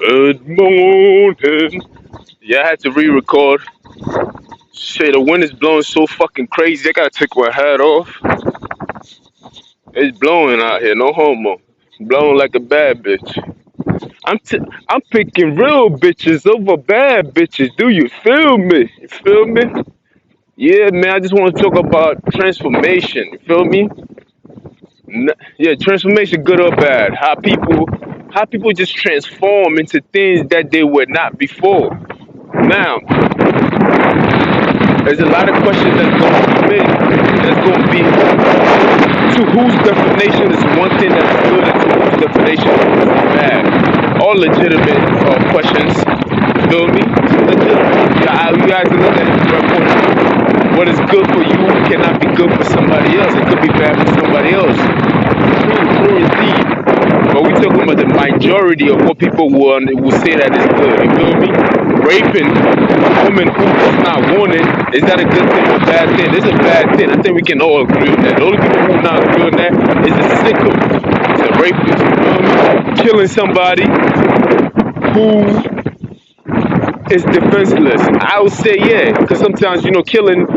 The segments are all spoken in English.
Good morning. Yeah, I had to re-record. Shit, the wind is blowing so fucking crazy. I gotta take my hat off. It's blowing out here, no homo. Blowing like a bad bitch. I'm picking real bitches over bad bitches. Do you feel me? You feel me? Yeah, man. I just want to talk about transformation. You feel me? Yeah, transformation, good or bad. How people just transform into things that they were not before. Now, there's a lot of questions that's going to be made. That's going to be to whose definition is one thing that's good and to whose definition is bad. All legitimate questions. You feel me? Legitimate. You guys can look at it from a point of view. What is good for you cannot be good for somebody else. It could be bad for somebody else. True indeed. But we talking about the majority of what people will say that is good. You feel me? Raping a woman who does not want it, is that a good thing or a bad thing? It's a bad thing. I think we can all agree on that. The only people who not agree on that is a sicko. It's a rapist. You feel me? Killing somebody who is defenseless. I would say yeah, because sometimes killing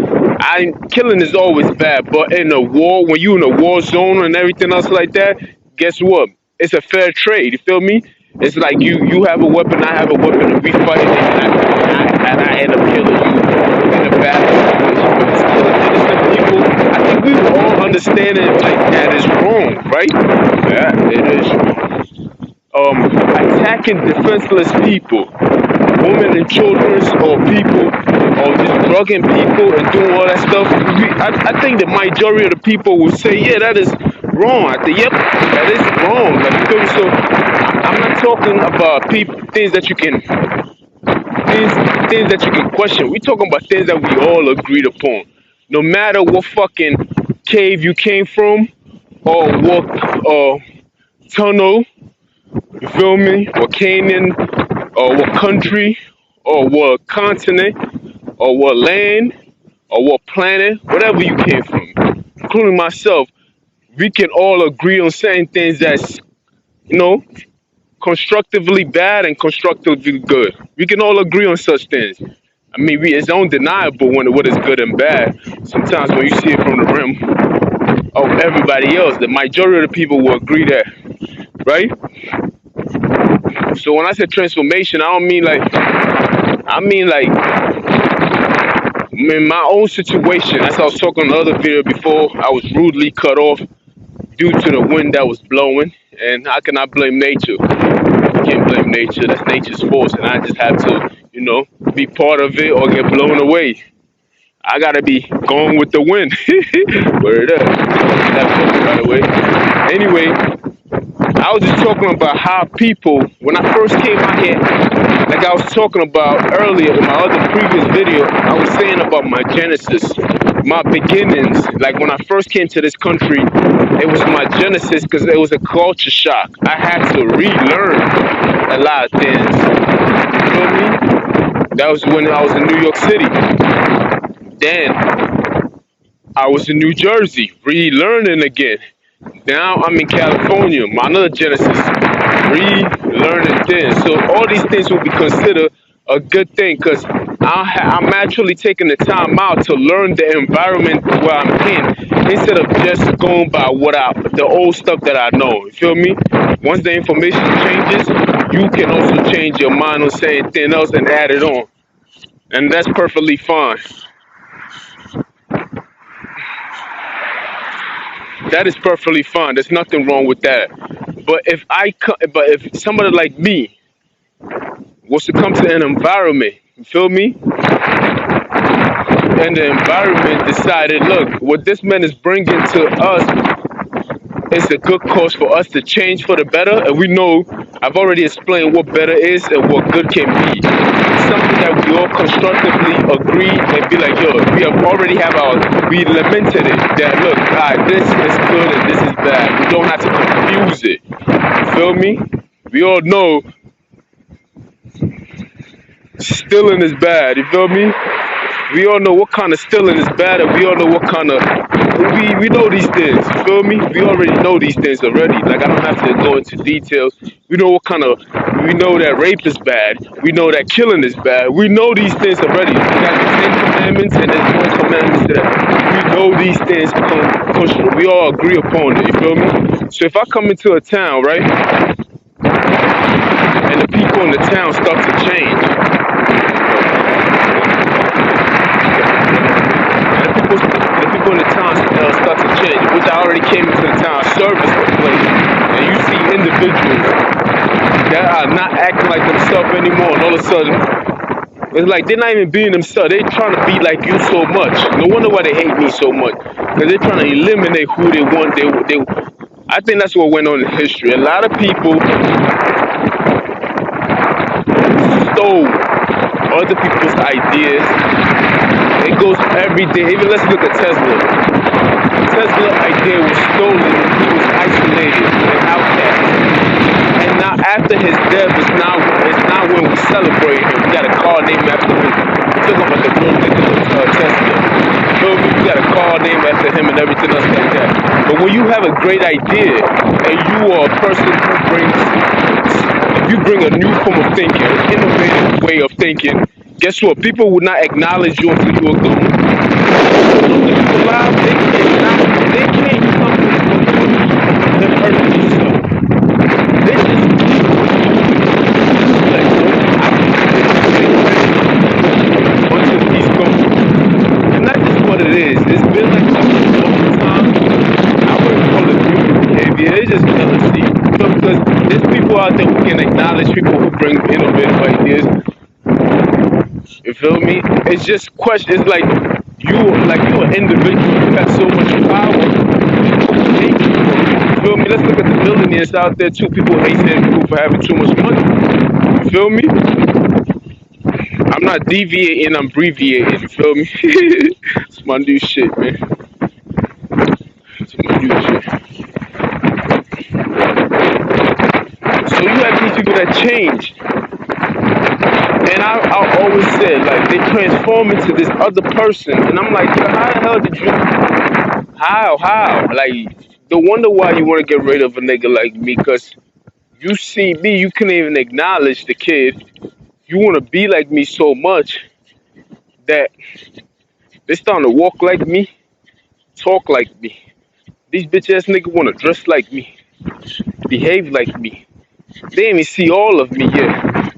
is always bad. But in a war, when you in a war zone and everything else like that, guess what? It's a fair trade. You feel me? It's like you have a weapon, I have a weapon, and we fight, and I end up killing you in a bad situation. But it's still innocent people. I think we all understand it like that is wrong, right? Yeah, it is wrong. Attacking defenseless people, women and children, or people, or just drugging people and doing all that stuff. I think the majority of the people will say, yeah, that is wrong. I think, yep, that is wrong. Like, you feel me? So I'm not talking about things that you can question. We're talking about things that we all agreed upon. No matter what fucking cave you came from, or what tunnel, you feel me? Or Canaan, or what country, or what continent, or what land, or what planet, whatever you came from, including myself, we can all agree on certain things that's, you know, constructively bad and constructively good. We can all agree on such things. I mean, it's undeniable what is good and bad. Sometimes when you see it from the rim of everybody else, the majority of the people will agree that, right? So when I say transformation, I don't mean like, I mean like, in my own situation, as I was talking on the other video before, I was rudely cut off due to the wind that was blowing. And how can I blame nature? I can't blame nature. That's nature's force. And I just have to, be part of it or get blown away. I gotta be going with the wind. Word up. That book, by the way. Anyway, I was just talking about how people, when I first came out here, like I was talking about earlier in my other previous video, I was saying about my genesis, my beginnings. Like when I first came to this country, it was my genesis because it was a culture shock. I had to relearn a lot of things. You feel me? That was when I was in New York City. Then I was in New Jersey, relearning again. Now I'm in California, my another genesis, relearning things. So all these things will be considered a good thing because I'm actually taking the time out to learn the environment where I'm in instead of just going by the old stuff that I know. You feel me? Once the information changes, you can also change your mind on saying anything else and add it on. And that's perfectly fine. That is perfectly fine. There's nothing wrong with that. But if somebody like me was to come to an environment, you feel me? And the environment decided, look, what this man is bringing to us is a good cause for us to change for the better. And we know, I've already explained what better is and what good can be. It's something that we all constructively agree and be like, yo, we lamented it. That look, this is good and this is bad. We don't have to confuse it. You feel me? We all know stealing is bad. You feel me? We all know what kind of stealing is bad, and we all know what kind of we know these things. You feel me? We already know these things already. Like I don't have to go into details. We know we know that rape is bad. We know that killing is bad. We know these things already. We got the Ten Commandments and there's more commandments that we know these things we all agree upon it. You feel me? So if I come into a town, right, and the people in the town start to change, the people in the town start to change, which I already came into the town, service the place, and you see individuals that are not acting like themselves anymore, and all of a sudden, it's like they're not even being themselves. They're trying to be like you so much. No wonder why they hate me so much, because they're trying to eliminate who they want. I think that's what went on in history. A lot of people stole other people's ideas. It goes every day. Even let's look at Tesla. Tesla's idea was stolen when he was isolated and outcast. And now after his death, it's now when we celebrate him. We got a car named after him. Talking about the real nigga Tesla. So we got a car named after him and everything else like that. But when you have a great idea and you are a person if you bring a new form of thinking, an innovative way of thinking, guess what? People will not acknowledge you until you are gone. They can't come with the perfect yourself. They just like bunch of these gone. And that's just what it is. It's been like that all the time. I wouldn't call it human behavior. It's just jealousy. Because there's people out there who can acknowledge people who bring innovative ideas. You feel me? It's just question. It's like you're an individual. You have so much power. You feel me? Let's look at the millionaires out there too. People hate certain people for having too much money. You feel me? I'm not deviating. I'm abbreviating. You feel me? It's my new shit, man. It's my new shit. So you have these people that change. And I always said, like, they transform into this other person. And I'm like, yo, how the hell did you... How? Like, no wonder why you want to get rid of a nigga like me. Because you see me, you can't even acknowledge the kid. You want to be like me so much that they starting to walk like me, talk like me. These bitch-ass niggas want to dress like me, behave like me. They ain't even see all of me yet.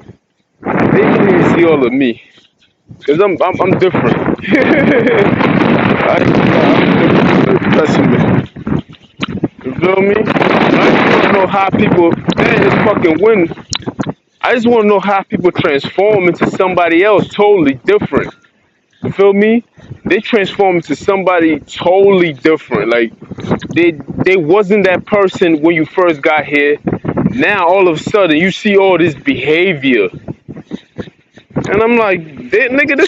They didn't even see all of me, cause I'm different. I'm different. Trust me. You feel me? I just want to know how people. Man, it's fucking win. I just want to know how people transform into somebody else totally different. You feel me? They transform into somebody totally different. Like they wasn't that person when you first got here. Now all of a sudden you see all this behavior. And I'm like, nigga,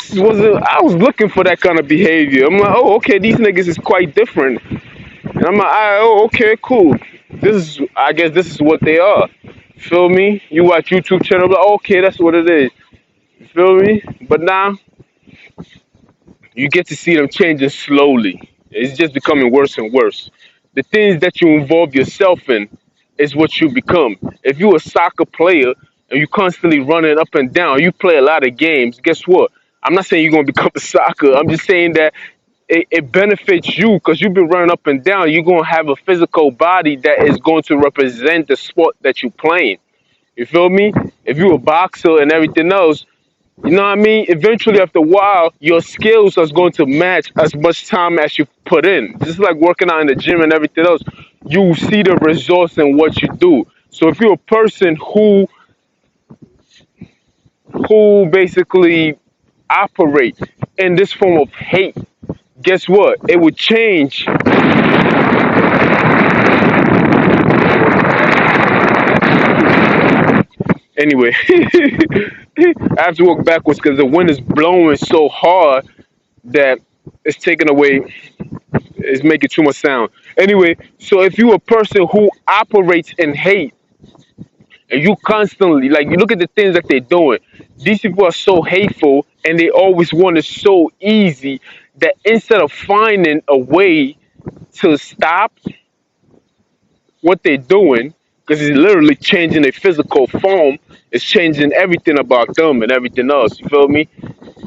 I was looking for that kind of behavior. I'm like, oh, okay, these niggas is quite different. And I'm like, oh, okay, cool. I guess this is what they are. Feel me? You watch YouTube channel, like, okay, that's what it is. Feel me? But now, you get to see them changing slowly. It's just becoming worse and worse. The things that you involve yourself in is what you become. If you're a soccer player, and you constantly running up and down, you play a lot of games, guess what? I'm not saying you're going to become a soccer. I'm just saying that it benefits you because you've been running up and down. You're going to have a physical body that is going to represent the sport that you're playing. You feel me? If you're a boxer and everything else, you know what I mean? Eventually, after a while, your skills are going to match as much time as you put in. Just like working out in the gym and everything else, you see the results in what you do. So if you're a person who basically operate in this form of hate, guess what? It would change. Anyway, I have to walk backwards because the wind is blowing so hard that it's taking away, it's making too much sound. Anyway, so if you're a person who operates in hate, and you constantly, like, you look at the things that they're doing. These people are so hateful and they always want it so easy that instead of finding a way to stop what they're doing, because it's literally changing their physical form. It's changing everything about them and everything else. You feel me?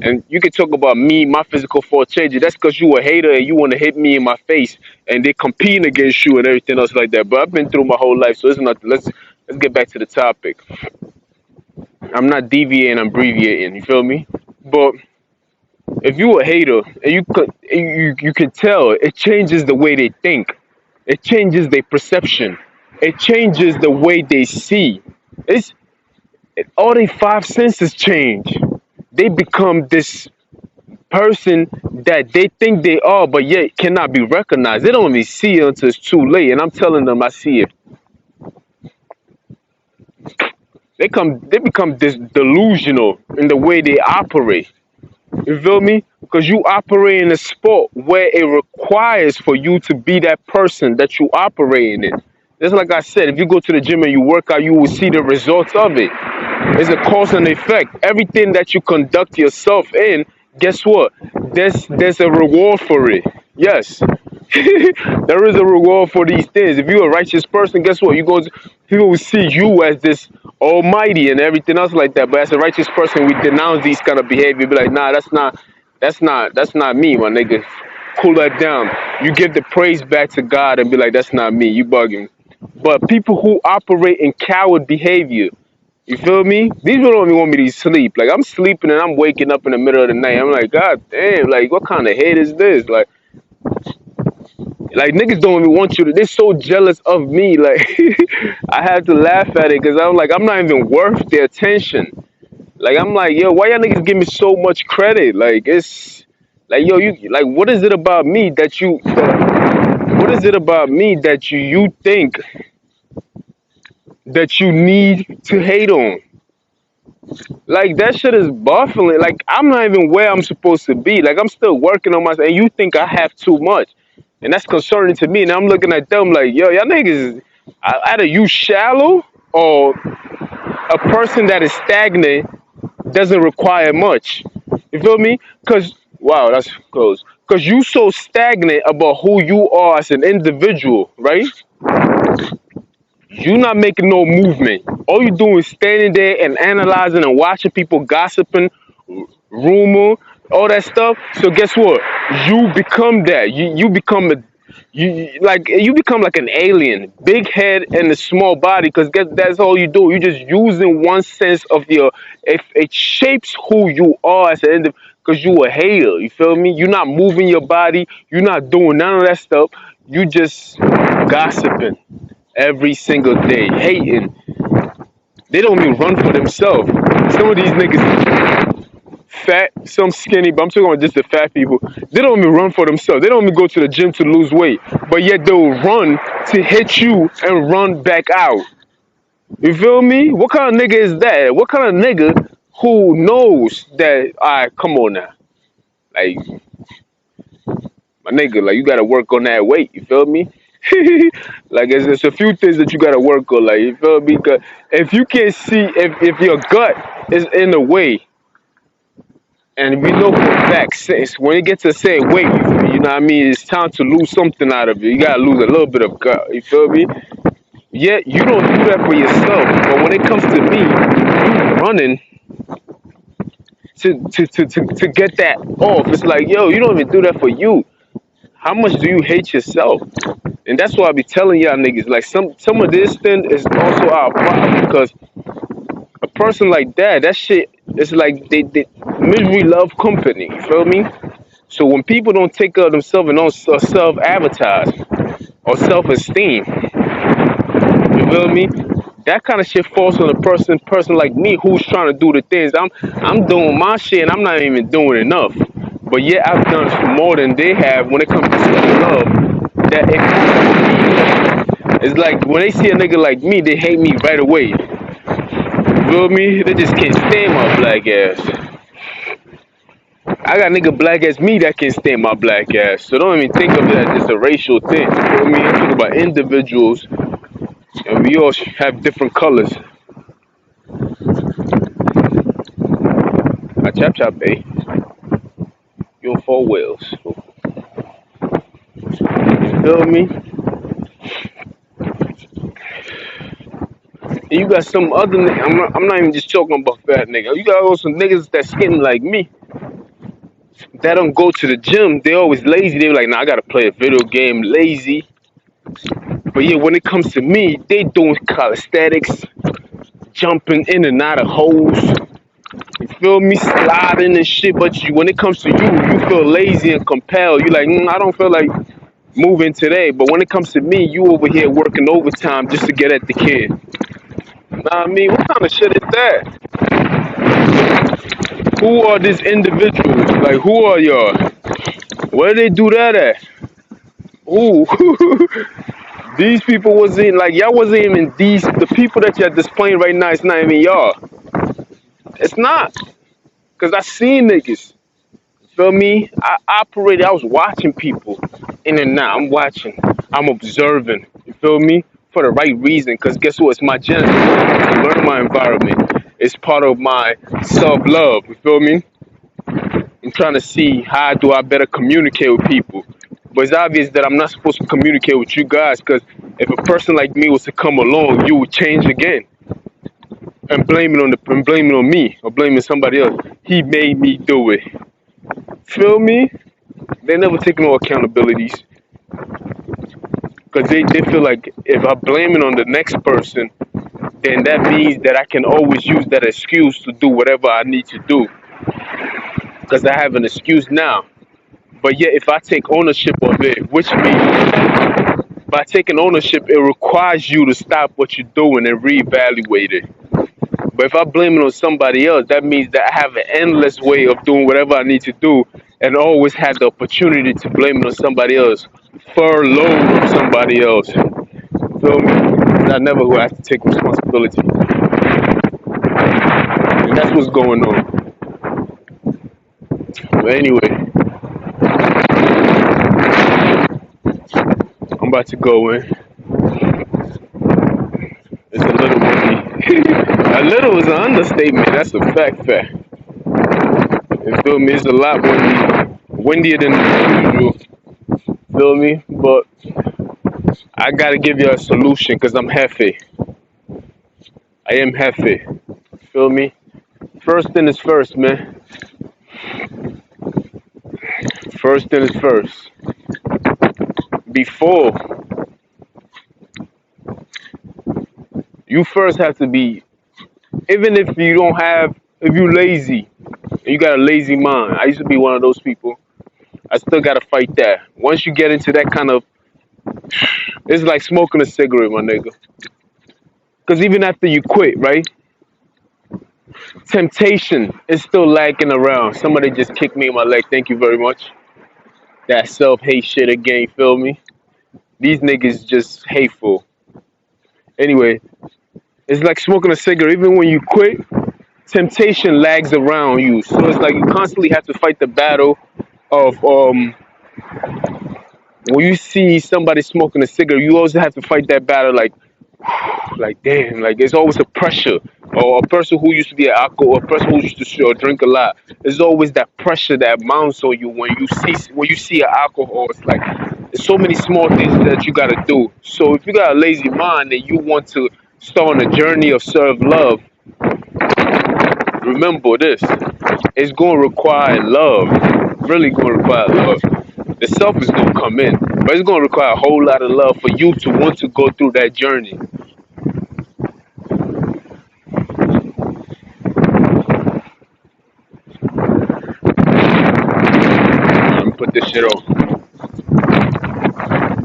And you can talk about me, my physical form changing. That's because you a hater and you want to hit me in my face, and they competing against you and everything else like that. But I've been through my whole life, so it's nothing. Let's get back to the topic. I'm not deviating, I'm abbreviating. You feel me? But if you a hater and you can tell it changes the way they think. It changes their perception. It changes the way they see. It's all their five senses change. They become this person that they think they are, but yet cannot be recognized. They don't even see it until it's too late. And I'm telling them I see it. They become this delusional in the way they operate. You feel me? Because you operate in a sport where it requires for you to be that person that you operate in. Just like I said, if you go to the gym and you work out, you will see the results of it. It's a cause and effect. Everything that you conduct yourself in, guess what? There's a reward for it. Yes. There is a reward for these things. If you're a righteous person, guess what? People will see you as this almighty and everything else like that. But as a righteous person, we denounce these kind of behavior. Be like, nah, that's not me, my nigga. Cool that down. You give the praise back to God and be like, that's not me. You bugging. But people who operate in coward behavior, you feel me? These people don't even want me to sleep. Like I'm sleeping and I'm waking up in the middle of the night. I'm like, God damn, like what kind of hate is this? Like niggas don't even want you to. They're so jealous of me. Like I have to laugh at it because I'm like I'm not even worth their attention. Like I'm like yo, why y'all niggas give me so much credit? Like it's like yo, you like what is it about me that you? What is it about me that you think that you need to hate on? Like that shit is baffling. Like I'm not even where I'm supposed to be. Like I'm still working on myself, and you think I have too much, and that's concerning to me. And I'm looking at them like, yo, y'all niggas, either you shallow or a person that is stagnant doesn't require much. You feel me? Cause wow, that's close. Cause you so stagnant about who you are as an individual, right? You not making no movement. All you doing is standing there and analyzing and watching people gossiping, rumor, all that stuff. So guess what? You become that. You become you become like an alien, big head and a small body. Because that's all you do. You just using one sense of your. If it shapes who you are as an individual. Because you a hater. You feel me? You're not moving your body. You're not doing none of that stuff. You just gossiping every single day, hating. They don't even run for themselves. Some of these niggas fat, some skinny, but I'm talking about just the fat people. They don't even run for themselves. They don't even go to the gym to lose weight, but yet they'll run to hit you and run back out. You feel me? What kind of nigga is that? What kind of nigga who knows that? Alright, come on now, like my nigga, like you gotta work on that weight. You feel me? Like it's a few things that you gotta work on. Like you feel me? 'Cause if you can't see, if your gut is in the way, and we know for a fact, since when it gets to say weight, you know what I mean, it's time to lose something out of it. You gotta lose a little bit of gut. You feel me? Yet you don't do that for yourself. But when it comes to me, you running to get that off. It's like, yo, you don't even do that for you. How much do you hate yourself? And that's why I be telling y'all niggas, like some of this thing is also our problem because a person like that shit is like they misery love company. You feel me? So when people don't take care of themselves and don't self advertise or self esteem, you feel me? That kind of shit falls on a person like me who's trying to do the things. I'm doing my shit and I'm not even doing enough. But yet I've done more than they have when it comes to self-love. That it's like when they see a nigga like me, they hate me right away. You feel me? They just can't stand my black ass. I got nigga black as me that can stand my black ass. So don't even think of it as just a racial thing. You feel me? I'm talking about individuals and we all have different colors. I chap chap, eh? You're four wheels. You feel me? And you got some other nigga. I'm not even just talking about fat nigga. You got also niggas that skinny like me that don't go to the gym. They always lazy. They be like, nah, I gotta play a video game, lazy. But yeah, when it comes to me, they doing calisthenics, jumping in and out of holes. You feel me? Sliding and shit. But when it comes to you, you feel lazy and compelled. You like, I don't feel like moving today. But when it comes to me, you over here working overtime just to get at the kid. Nah, I mean, what kind of shit is that? Who are these individuals? Like, who are y'all? Where they do that at? Ooh, these people wasn't like y'all wasn't even these the people that you're displaying right now. It's not even y'all. It's not, cause I seen niggas. Feel me? I operated. I was watching people in and out. I'm watching. I'm observing. You feel me? For the right reason. Cause guess what? It's my genesis. To learn my environment. It's part of my self love. You feel me? I'm trying to see how do I better communicate with people. But it's obvious that I'm not supposed to communicate with you guys because if a person like me was to come along, you would change again and blame it on me or blaming somebody else. He made me do it. Feel me? They never take no accountabilities because they feel like if I blame it on the next person, then that means that I can always use that excuse to do whatever I need to do because I have an excuse now. But yet, if I take ownership of it, which means by taking ownership, it requires you to stop what you're doing and reevaluate it. But if I blame it on somebody else, that means that I have an endless way of doing whatever I need to do and always have the opportunity to blame it on somebody else, furlough somebody else. Feel me? And I never will have to take responsibility. And that's what's going on. But anyway, I'm about to go in. It's a little windy. A little is an understatement. That's a fact. You feel me? It's a lot windy, windier than usual. Feel me? But I gotta give you a solution because I'm heavy. I am heavy. Feel me? First thing is first, man. First thing is first. Before you first have to be, even if you don't have, if you lazy, and you got a lazy mind. I used to be one of those people. I still gotta fight that. Once you get into that kind of, it's like smoking a cigarette, my nigga. Because even after you quit, right? Temptation is still lagging around. Somebody just kicked me in my leg. Thank you very much. That self-hate shit again, feel me? These niggas just hateful. Anyway, it's like smoking a cigarette. Even when you quit, temptation lags around you. So it's like you constantly have to fight the battle of when you see somebody smoking a cigarette, you also have to fight that battle like damn, like there's always a pressure. Or a person who used to be an alcohol, or a person who used to drink a lot. There's always that pressure that mounts on you when you see an alcohol. It's like there's so many small things that you gotta do. So if you got a lazy mind and you want to start on a journey of self love, remember this: it's gonna require love. Really gonna require love. The self is gonna come in, but it's gonna require a whole lot of love for you to want to go through that journey. Let me put this shit on.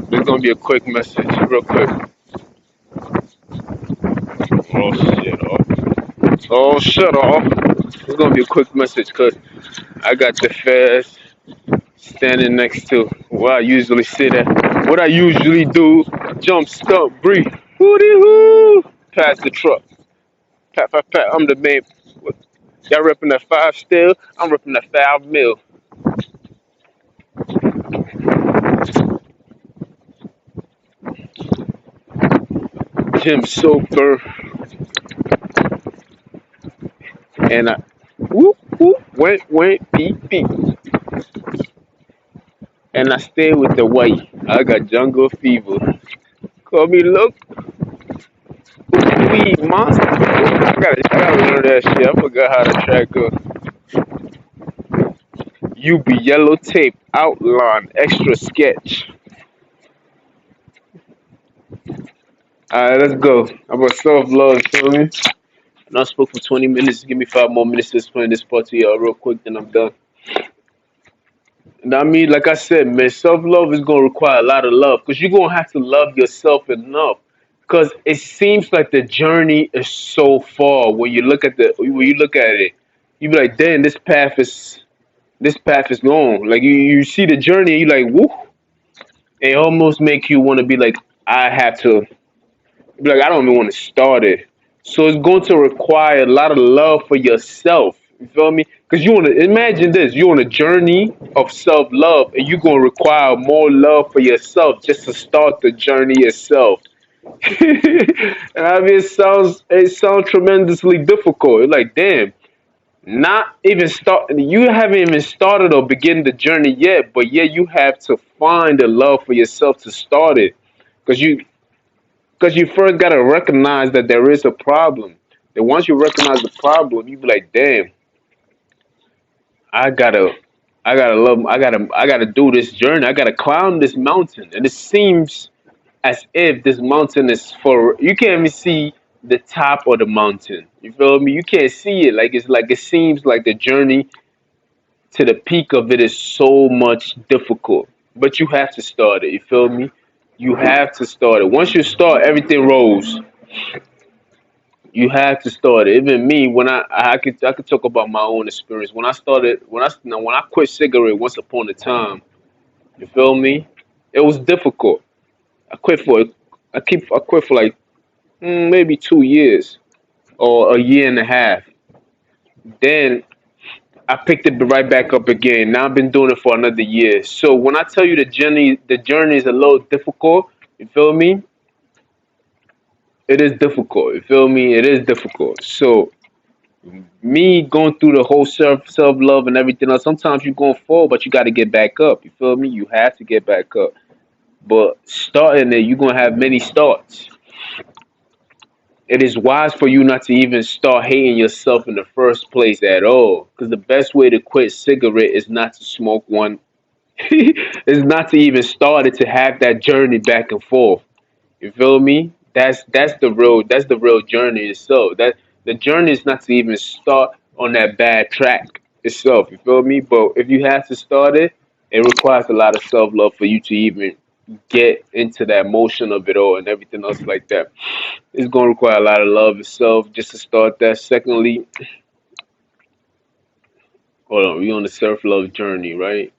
This is gonna be a quick message, real quick. Oh shit off. Oh shut off. It's gonna be a quick message because I got the feds standing next to where I usually sit at. What I usually do, jump, stump, breathe. Hooty hoo! Pass the truck. Pat, pat, pat. I'm the main. Y'all repping that 5 still? I'm repping that 5 mil. Jim Soper. And I whoop whoop went beep beep. And I stay with the white. I got jungle fever. Call me look. Weed monster. I gotta learn that shit. I forgot how the track goes. You be yellow tape, outline, extra sketch. Alright, let's go. How about self love, feel me? And I spoke for 20 minutes. Give me 5 more minutes to explain this part to y'all real quick, then I'm done. And I mean, like I said, man, self love is gonna require a lot of love because you're gonna have to love yourself enough. Because it seems like the journey is so far when you look at it, you be like, damn, this path is long. Like you see the journey, and you like, woo. It almost make you want to be like, I have to be like, I don't even want to start it. So it's going to require a lot of love for yourself. You feel me? Because you want to imagine this: you're on a journey of self love, and you're going to require more love for yourself just to start the journey itself. And I mean, it sounds tremendously difficult. It's like, damn, not even start. You haven't even started or begin the journey yet, but yeah, you have to find the love for yourself to start it, because you first gotta recognize that there is a problem. And once you recognize the problem, you be like, damn, I gotta, I gotta do this journey. I gotta climb this mountain, and it seems as if this mountain is for you can't even see the top of the mountain. You feel me? You can't see it. Like it seems like the journey to the peak of it is so much difficult. But you have to start it. You feel me? You have to start it. Once you start, everything rolls. You have to start it. Even me, when I could talk about my own experience. When I started, when I quit cigarette once upon a time, you feel me? It was difficult. I quit for I quit for like maybe 2 years or a year and a half. Then I picked it right back up again. Now I've been doing it for another year. So when I tell you the journey is a little difficult. You feel me? It is difficult. You feel me? It is difficult. So me going through the whole self love and everything else. Sometimes you're going forward, but you got to get back up. You feel me? You have to get back up. But starting it, you're gonna have many starts. It is wise for you not to even start hating yourself in the first place at all. Because the best way to quit cigarette is not to smoke one. Is not to even start it to have that journey back and forth. You feel me? That's the real journey itself. That the journey is not to even start on that bad track itself. You feel me? But if you have to start it, it requires a lot of self love for you to even get into that motion of it all and everything else like that. It's gonna require a lot of love itself just to start that. Secondly, hold on, we on the self love journey, right?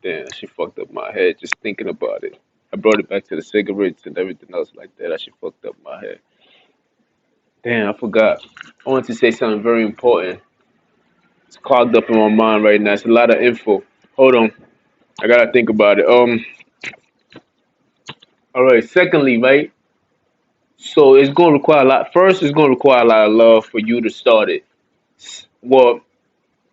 Damn, she fucked up my head just thinking about it. I brought it back to the cigarettes and everything else like that. She fucked up my head. Damn, I forgot. I want to say something very important. It's clogged up in my mind right now. It's a lot of info. Hold on. I gotta think about it. All right. Secondly, right? So it's gonna require a lot. First, it's gonna require a lot of love for you to start it. Well,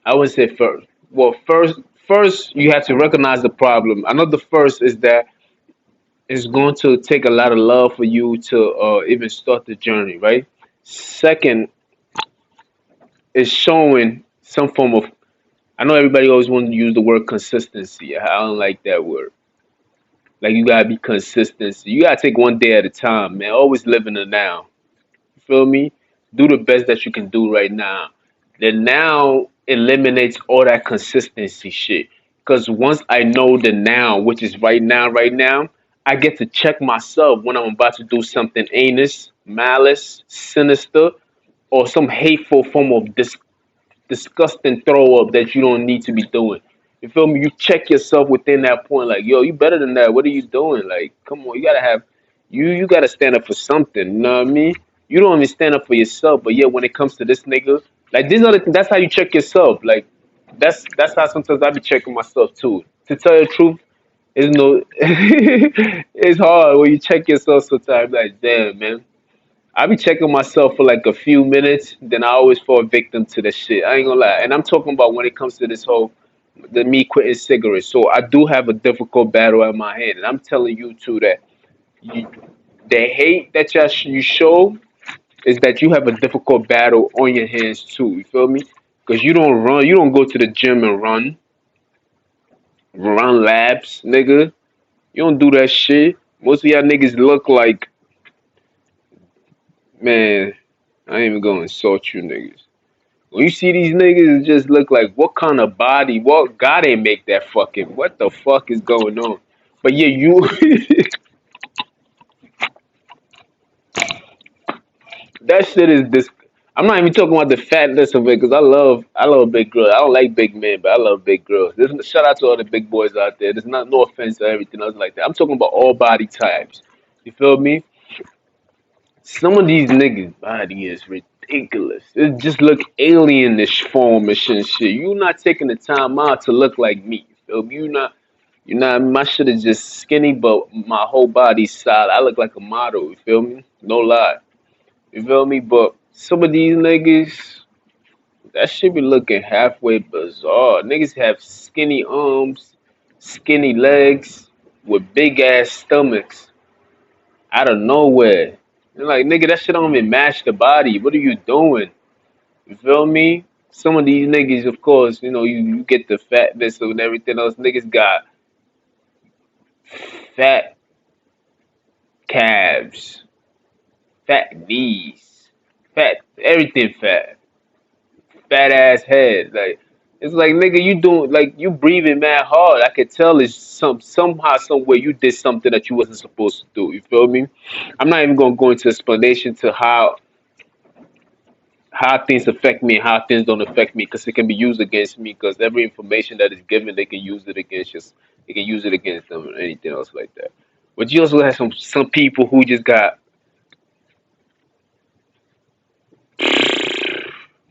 I would say first. Well, first you have to recognize the problem. I know the first is that it's going to take a lot of love for you to even start the journey, right? Second is showing some form of. I know everybody always wants to use the word consistency. I don't like that word. Like you gotta be consistent. You gotta take one day at a time, man. Always live in the now. You feel me? Do the best that you can do right now. The now eliminates all that consistency shit. Because once I know the now, which is right now, I get to check myself when I'm about to do something heinous, malice, sinister, or some hateful form of disgusting throw up that you don't need to be doing. You feel me? You check yourself within that point, like, yo, you better than that. What are you doing? Like, come on, you gotta stand up for something. You know what I mean? You don't even stand up for yourself, but yeah, when it comes to this nigga, like these other things, that's how you check yourself. Like, that's how sometimes I be checking myself too. To tell you the truth, it's no, it's hard when you check yourself sometimes. Like, damn, man. I be checking myself for like a few minutes, then I always fall victim to the shit. I ain't gonna lie. And I'm talking about when it comes to this whole the me quitting cigarettes. So I do have a difficult battle at my hand. And I'm telling you too that you, The hate that you show is that you have a difficult battle on your hands too. You feel me? Because you don't go to the gym and run laps, nigga. You don't do that shit. Most of y'all niggas look like, man, I ain't even gonna insult you niggas. When you see these niggas, it just look like what kind of body, what God ain't make that fucking, what the fuck is going on? But yeah, you, that shit is this. I'm not even talking about the fatness of it because I love big girls. I don't like big men, but I love big girls. Shout out to all the big boys out there. There's not no offense to everything else like that. I'm talking about all body types. You feel me? Some of these niggas' body is ridiculous. It just look alienish formish and shit. You not taking the time out to look like me. You feel me? You not. My shit is just skinny, but my whole body's solid. I look like a model. You feel me? No lie. You feel me? But some of these niggas, that shit be looking halfway bizarre. Niggas have skinny arms, skinny legs, with big ass stomachs out of nowhere. And like, nigga, that shit don't even match the body. What are you doing? You feel me? Some of these niggas, of course, you get the fatness and everything else. Niggas got fat calves, fat knees, fat, everything fat. Fat ass head. Like it's like nigga, you doing like you breathing mad hard. I could tell it's somehow, somewhere you did something that you wasn't supposed to do. You feel me? I'm not even gonna go into explanation to how things affect me and how things don't affect me because it can be used against me because every information that is given they can use it against us. They can use it against them or anything else like that. But you also have some people who just got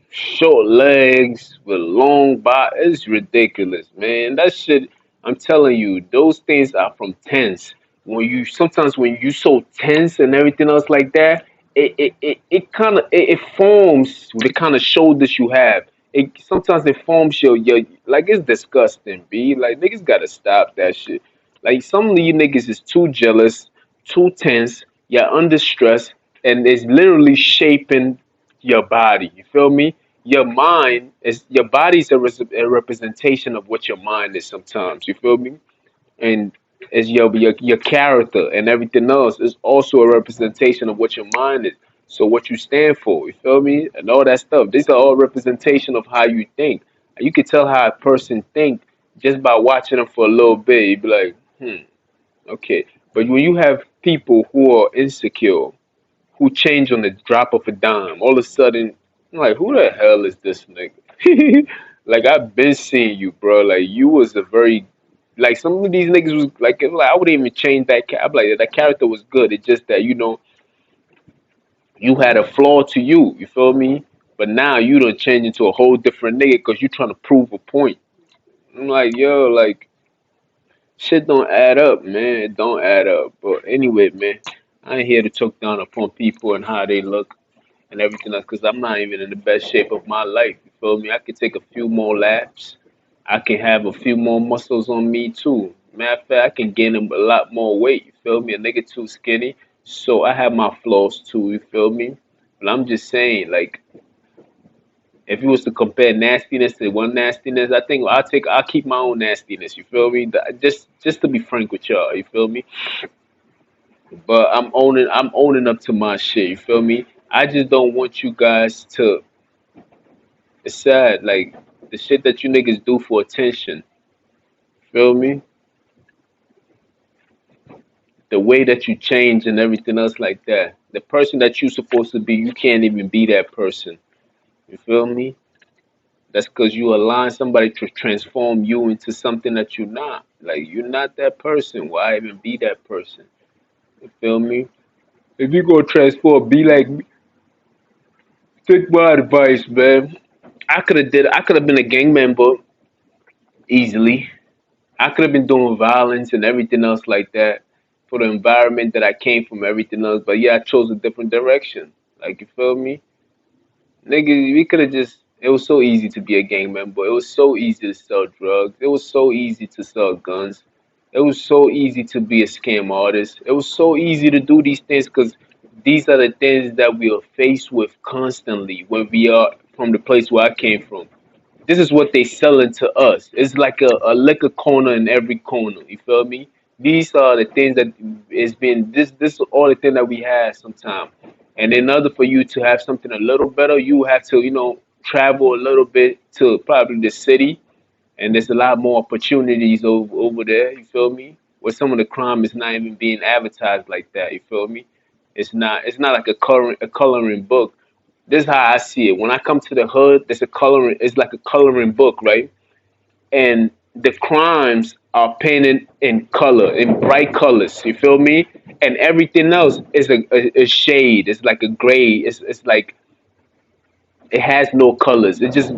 short legs with long body. It's ridiculous, man. That shit. I'm telling you, those things are from tense. When you so tense and everything else like that, it kind of it forms the kind of shoulders you have. It sometimes it forms your like it's disgusting. B like niggas gotta stop that shit. Like some of you niggas is too jealous, too tense. You're under stress, and it's literally shaping your body. You feel me? Your body's a representation of what your mind is sometimes. You feel me? And as your character and everything else is also a representation of what your mind is. So what you stand for, you feel me? And all that stuff. These are all representation of how you think. You can tell how a person think just by watching them for a little bit. You'd be like, okay. But when you have people who are insecure, who change on the drop of a dime. All of a sudden, I'm like, who the hell is this nigga? Like I've been seeing you, bro. Like you was a very like some of these niggas was like I wouldn't even change that. I'm like that character was good. It's just that you had a flaw to you. You feel me? But now you don't change into a whole different nigga because you trying to prove a point. I'm like, yo, like shit don't add up, man. It don't add up. But anyway, man, I ain't here to talk down upon people and how they look and everything else because I'm not even in the best shape of my life. You feel me? I could take a few more laps. I can have a few more muscles on me too. Matter of fact, I can gain a lot more weight. You feel me? A nigga too skinny, so I have my flaws too. You feel me? But I'm just saying, like, if you was to compare nastiness to one nastiness, I think I'll keep my own nastiness. You feel me? Just to be frank with y'all. You feel me? But I'm owning up to my shit. You feel me? I just don't want you guys to. It's sad, like the shit that you niggas do for attention. Feel me? The way that you change and everything else like that. The person that you supposed to be, you can't even be that person. You feel me? That's because you allow somebody to transform you into something that you're not. Like you're not that person. Why even be that person? You feel me? If you gonna transform, be like me. Take my advice, man. I could have been a gang member easily. I could have been doing violence and everything else like that for the environment that I came from, everything else. But yeah, I chose a different direction. Like, you feel me? Nigga, we could have just, it was so easy to be a gang member. It was so easy to sell drugs. It was so easy to sell guns. It was so easy to be a scam artist. It was so easy to do these things because these are the things that we are faced with constantly when we are from the place where I came from. This is what they selling to us. It's like a liquor corner in every corner. You feel me? These are the things that it's been this is all the thing that we have sometimes. And in order for you to have something a little better, you have to, travel a little bit to probably the city, and there's a lot more opportunities over there. You feel me? Where some of the crime is not even being advertised like that. You feel me? It's not like a coloring book. This is how I see it. When I come to the hood, there's a coloring. It's like a coloring book, right? And the crimes are painted in color, in bright colors. You feel me? And everything else is a shade. It's like a gray. It's like it has no colors. They just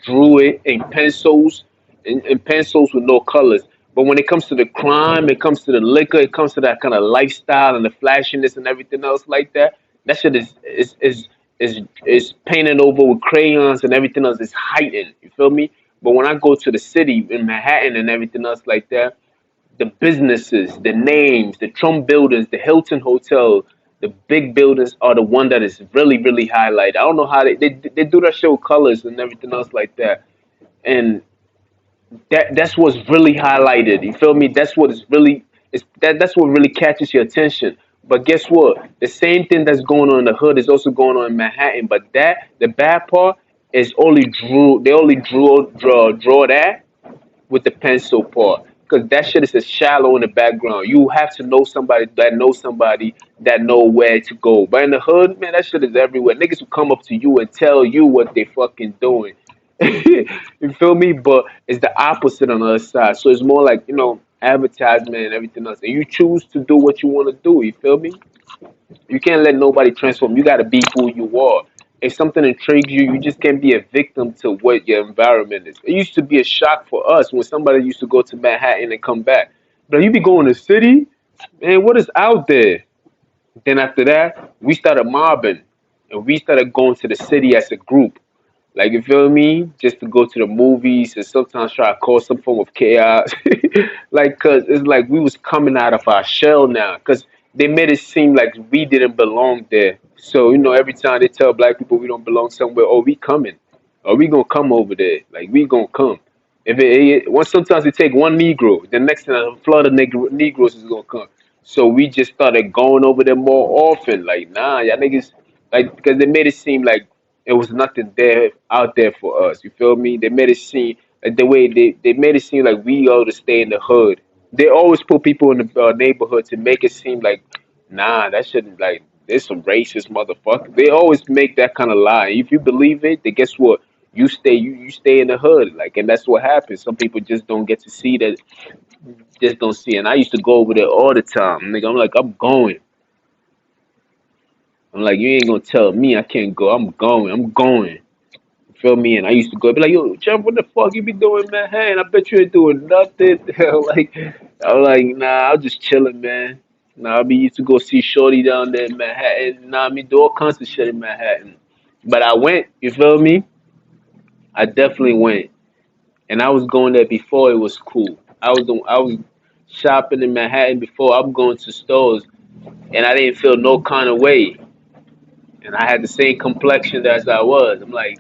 drew it in pencils, in pencils with no colors. But when it comes to the crime, it comes to the liquor, it comes to that kind of lifestyle and the flashiness and everything else like that. That shit is painted over with crayons and everything else is heightened. You feel me? But when I go to the city in Manhattan and everything else like that, the businesses, the names, the Trump buildings, the Hilton Hotel, the big buildings are the one that is really, really highlighted. I don't know how they do that show colors and everything else like that. And that's what's really highlighted. You feel me? That's what is really that's what really catches your attention. But guess what? The same thing that's going on in the hood is also going on in Manhattan. But the bad part is only drew they only draw that with the pencil part. Because that shit is a shallow in the background. You have to know somebody that know where to go. But in the hood, man, that shit is everywhere. Niggas will come up to you and tell you what they fucking doing. You feel me? But it's the opposite on the other side. So it's more like, advertisement and everything else. And you choose to do what you want to do. You feel me? You can't let nobody transform. You got to be who you are. If something intrigues you, you just can't be a victim to what your environment is. It used to be a shock for us when somebody used to go to Manhattan and come back. But you be going to the city, man, what is out there? Then after that, we started mobbing and we started going to the city as a group. Like, you feel me? Just to go to the movies and sometimes try to cause some form of chaos. Like, cause it's like we was coming out of our shell now. Cause they made it seem like we didn't belong there. So, every time they tell black people we don't belong somewhere, oh, we coming. Or we gonna come over there. Like, we gonna come. Once sometimes it take one Negro, the next time a flood of Negroes is gonna come. So we just started going over there more often. Like, nah, y'all niggas, like, because they made it seem like it was nothing there out there for us. You feel me? They made it seem like the way they made it seem like we ought to stay in the hood. They always put people in the neighborhood to make it seem like, nah, that shouldn't, like, there's some racist motherfucker. They always make that kind of lie. If you believe it, then guess what? You stay in the hood, like, and that's what happens. Some people just don't get to see that, just don't see. And I used to go over there all the time. Nigga, I'm like, I'm going. I'm like, you ain't gonna tell me I can't go. I'm going. I'm going. You feel me? And I used to go, be like, yo, Jeff, what the fuck you be doing, man? Hey, and I bet you ain't doing nothing. Like, I'm like, nah, I'm just chilling, man. Nah, I be used to go see Shorty down there in Manhattan. Nah, I mean, do all kinds of shit in Manhattan. But I went, you feel me? I definitely went. And I was going there before it was cool. I was shopping in Manhattan before. I'm going to stores, and I didn't feel no kind of way. And I had the same complexion as I was. I'm like,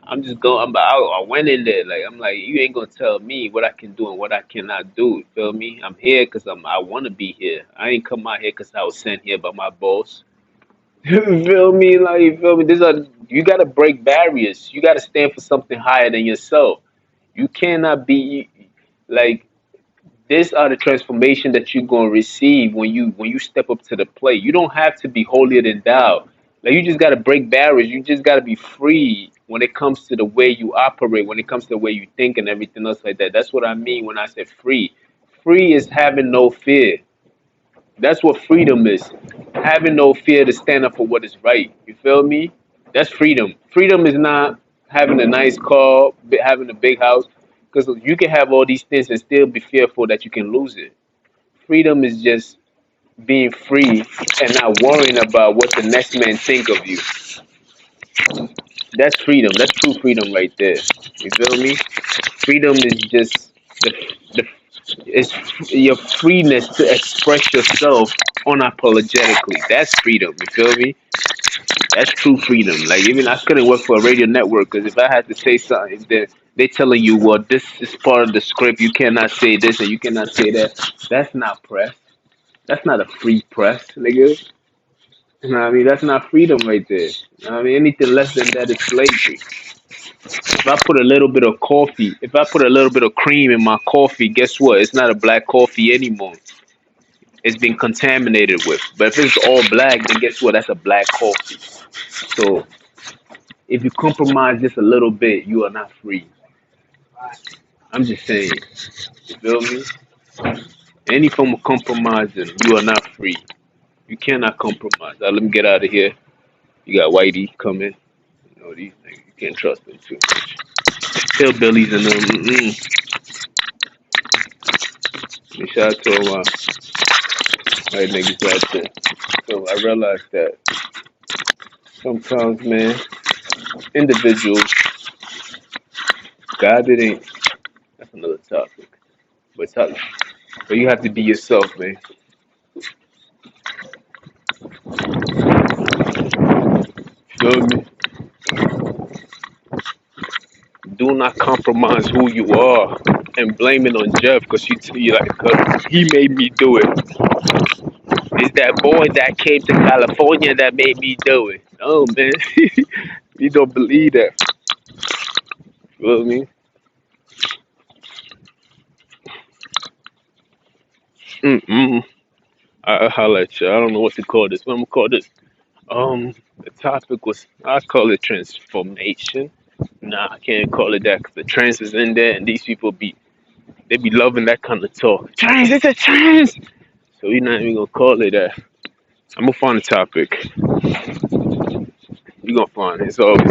I'm just going. I went in there like I'm like, you ain't gonna tell me what I can do and what I cannot do. You feel me? I'm here because I want to be here. I ain't come out here because I was sent here by my boss. You feel me? Like, you feel me? You gotta break barriers. You gotta stand for something higher than yourself. You cannot be like, these are the transformation that you're gonna receive when you step up to the plate. You don't have to be holier than thou. Like, you just gotta break barriers. You just gotta be free when it comes to the way you operate, when it comes to the way you think and everything else like that. That's what I mean when I say free. Free is having no fear. That's what freedom is. Having no fear to stand up for what is right. You feel me? That's freedom. Freedom is not having a nice car, having a big house, because you can have all these things and still be fearful that you can lose it. Freedom is just being free and not worrying about what the next man think of you. That's freedom. That's true freedom right there. You feel me? Freedom is just The, the, it's your freeness to express yourself unapologetically. That's freedom. You feel me? That's true freedom. Like even I couldn't work for a radio network because if I had to say something, then they telling you, well, this is part of the script. You cannot say this and you cannot say that. That's not press. That's not a free press, nigga. You know what I mean? That's not freedom right there. You know what I mean? Anything less than that is slavery. If I put a little bit of coffee, if I put a little bit of cream in my coffee, guess what? It's not a black coffee anymore. It's been contaminated with. But if it's all black, then guess what? That's a black coffee. So if you compromise just a little bit, you are not free. I'm just saying. You feel me? Any form of compromising, you are not free. You cannot compromise. Now, let me get out of here. You got Whitey coming. You know, these niggas, you can't trust them too much. Hillbillies and them. Shout out to all my white niggas out there. So I realized that sometimes, man, individuals, God didn't. That's another topic. But you have to be yourself, man. Feel me? Do not compromise who you are and blame it on Jeff because you like, cause he made me do it. It's that boy that came to California that made me do it. Oh man, you don't believe that. Feel me? Mm-mm. I'll holler at you. I don't know what to call this. What I'm gonna call this? The topic was I call it transformation. Nah, I can't call it that because the trans is in there, and these people they be loving that kind of talk. Trans, it's a trans. So we're not even gonna call it that. I'm gonna find a topic. You gonna find it. It's always